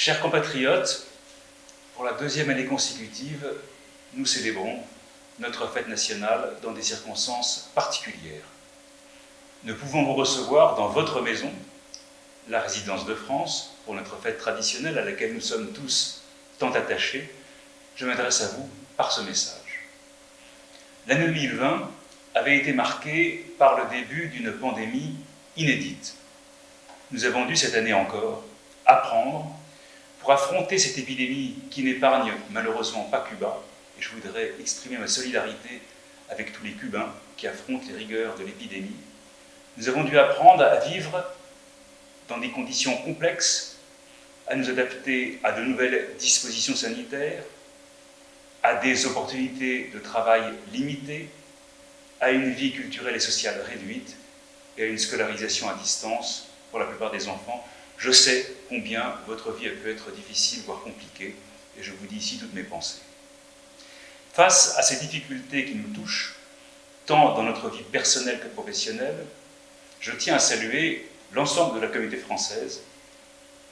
Chers compatriotes, pour la deuxième année consécutive, nous célébrons notre fête nationale dans des circonstances particulières. Nous pouvons vous recevoir dans votre maison, la résidence de France, pour notre fête traditionnelle à laquelle nous sommes tous tant attachés. Je m'adresse à vous par ce message. L'année 2020 avait été marquée par le début d'une pandémie inédite. Nous avons dû cette année encore apprendre pour affronter cette épidémie qui n'épargne malheureusement pas Cuba, et je voudrais exprimer ma solidarité avec tous les Cubains qui affrontent les rigueurs de l'épidémie. Nous avons dû apprendre à vivre dans des conditions complexes, à nous adapter à de nouvelles dispositions sanitaires, à des opportunités de travail limitées, à une vie culturelle et sociale réduite et à une scolarisation à distance pour la plupart des enfants. Je sais combien votre vie a pu être difficile, voire compliquée, et je vous dis ici toutes mes pensées. Face à ces difficultés qui nous touchent, tant dans notre vie personnelle que professionnelle, je tiens à saluer l'ensemble de la communauté française,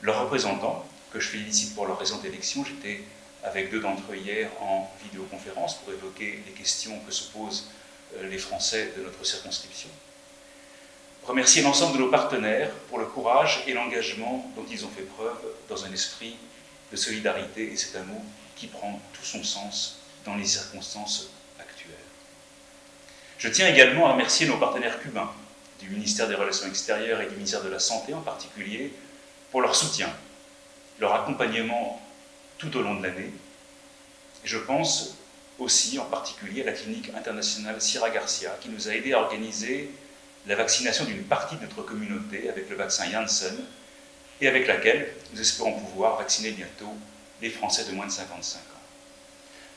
leurs représentants, que je félicite pour leur récente élection. J'étais avec deux d'entre eux hier en vidéoconférence pour évoquer les questions que se posent les Français de notre circonscription. Remercier l'ensemble de nos partenaires pour le courage et l'engagement dont ils ont fait preuve dans un esprit de solidarité, et c'est un mot qui prend tout son sens dans les circonstances actuelles. Je tiens également à remercier nos partenaires cubains, du ministère des Relations extérieures et du ministère de la Santé en particulier, pour leur soutien, leur accompagnement tout au long de l'année. Je pense aussi en particulier à la clinique internationale Sierra Garcia, qui nous a aidés à organiser la vaccination d'une partie de notre communauté avec le vaccin Janssen, et avec laquelle nous espérons pouvoir vacciner bientôt les Français de moins de 55 ans.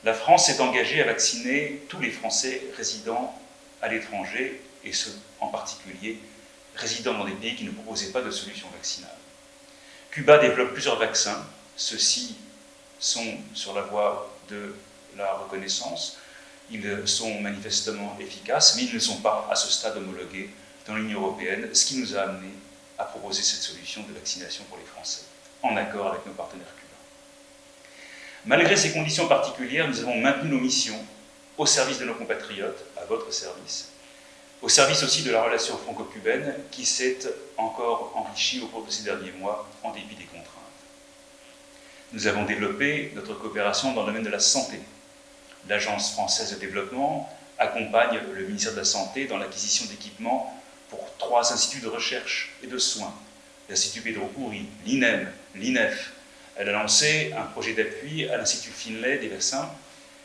La France s'est engagée à vacciner tous les Français résidant à l'étranger, et ceux en particulier résidant dans des pays qui ne proposaient pas de solution vaccinale. Cuba développe plusieurs vaccins, ceux-ci sont sur la voie de la reconnaissance. Ils sont manifestement efficaces, mais ils ne sont pas à ce stade homologués dans l'Union européenne, ce qui nous a amené à proposer cette solution de vaccination pour les Français, en accord avec nos partenaires cubains. Malgré ces conditions particulières, nous avons maintenu nos missions au service de nos compatriotes, à votre service, au service aussi de la relation franco-cubaine qui s'est encore enrichie au cours de ces derniers mois en dépit des contraintes. Nous avons développé notre coopération dans le domaine de la santé. L'Agence française de développement accompagne le ministère de la Santé dans l'acquisition d'équipements pour 3 instituts de recherche et de soins, l'Institut Pedro Curie, l'INEM, l'INEF. Elle a lancé un projet d'appui à l'Institut Finlay des vaccins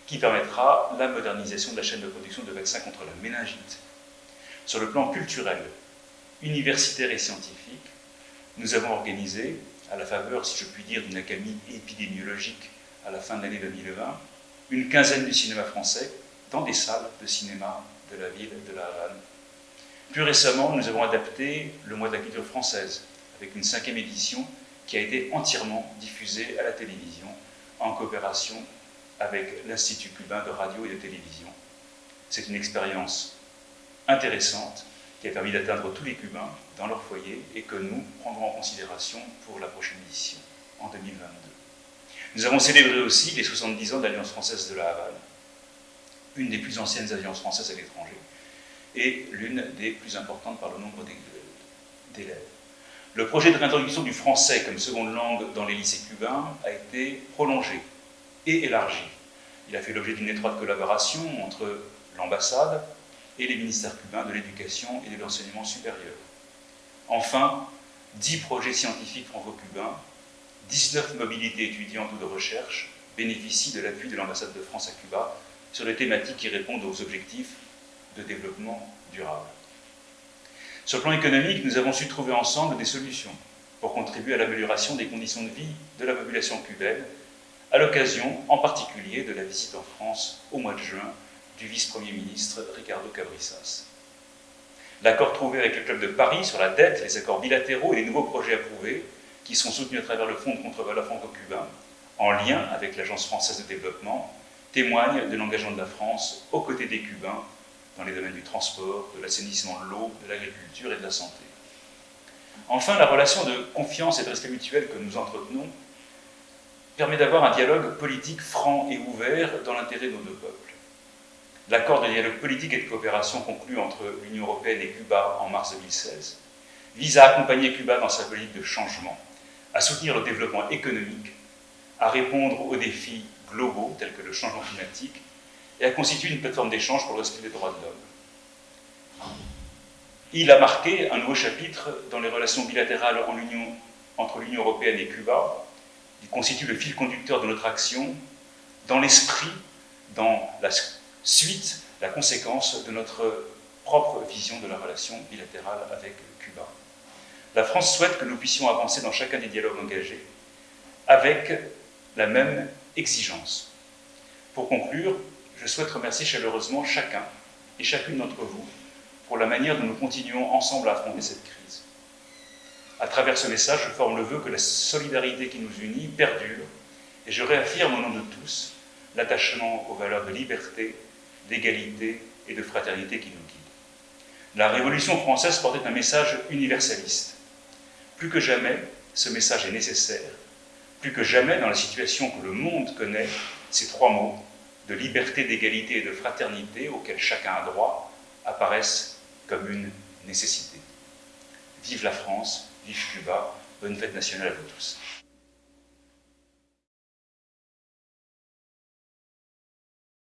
qui permettra la modernisation de la chaîne de production de vaccins contre la méningite. Sur le plan culturel, universitaire et scientifique, nous avons organisé, à la faveur, si je puis dire, d'une accalmie épidémiologique à la fin de l'année 2020, une quinzaine du cinéma français dans des salles de cinéma de la ville de La Havane. Plus récemment, nous avons adapté le mois de la culture française avec une 5e édition qui a été entièrement diffusée à la télévision en coopération avec l'Institut cubain de radio et de télévision. C'est une expérience intéressante qui a permis d'atteindre tous les Cubains dans leur foyer et que nous prendrons en considération pour la prochaine édition en 2022. Nous avons célébré aussi les 70 ans de l'Alliance française de La Havane, une des plus anciennes alliances françaises à l'étranger et l'une des plus importantes par le nombre d'élèves. Le projet de réintroduction du français comme seconde langue dans les lycées cubains a été prolongé et élargi. Il a fait l'objet d'une étroite collaboration entre l'ambassade et les ministères cubains de l'éducation et de l'enseignement supérieur. Enfin, 10 projets scientifiques franco-cubains, 19 mobilités étudiantes ou de recherche bénéficient de l'appui de l'ambassade de France à Cuba sur des thématiques qui répondent aux objectifs de développement durable. Sur le plan économique, nous avons su trouver ensemble des solutions pour contribuer à l'amélioration des conditions de vie de la population cubaine, à l'occasion en particulier de la visite en France au mois de juin du vice-premier ministre Ricardo Cabrizas. L'accord trouvé avec le Club de Paris sur la dette, les accords bilatéraux et les nouveaux projets approuvés, qui sont soutenus à travers le Fonds de contre-valeurs franco-cubain, en lien avec l'Agence française de développement, témoignent de l'engagement de la France aux côtés des Cubains dans les domaines du transport, de l'assainissement de l'eau, de l'agriculture et de la santé. Enfin, la relation de confiance et de respect mutuel que nous entretenons permet d'avoir un dialogue politique franc et ouvert dans l'intérêt de nos deux peuples. L'accord de dialogue politique et de coopération conclu entre l'Union européenne et Cuba en mars 2016 vise à accompagner Cuba dans sa politique de changement, à soutenir le développement économique, à répondre aux défis globaux tels que le changement climatique et à constituer une plateforme d'échange pour le respect des droits de l'homme. Il a marqué un nouveau chapitre dans les relations bilatérales entre l'Union européenne et Cuba. Il constitue le fil conducteur de notre action dans l'esprit, dans la suite, la conséquence de notre propre vision de la relation bilatérale avec Cuba. La France souhaite que nous puissions avancer dans chacun des dialogues engagés avec la même exigence. Pour conclure, je souhaite remercier chaleureusement chacun et chacune d'entre vous pour la manière dont nous continuons ensemble à affronter cette crise. À travers ce message, je forme le vœu que la solidarité qui nous unit perdure et je réaffirme au nom de tous l'attachement aux valeurs de liberté, d'égalité et de fraternité qui nous guident. La Révolution française portait un message universaliste. Plus que jamais, ce message est nécessaire. Plus que jamais, dans la situation que le monde connaît, ces trois mots, de liberté, d'égalité et de fraternité, auxquels chacun a droit, apparaissent comme une nécessité. Vive la France, vive Cuba, bonne fête nationale à vous tous.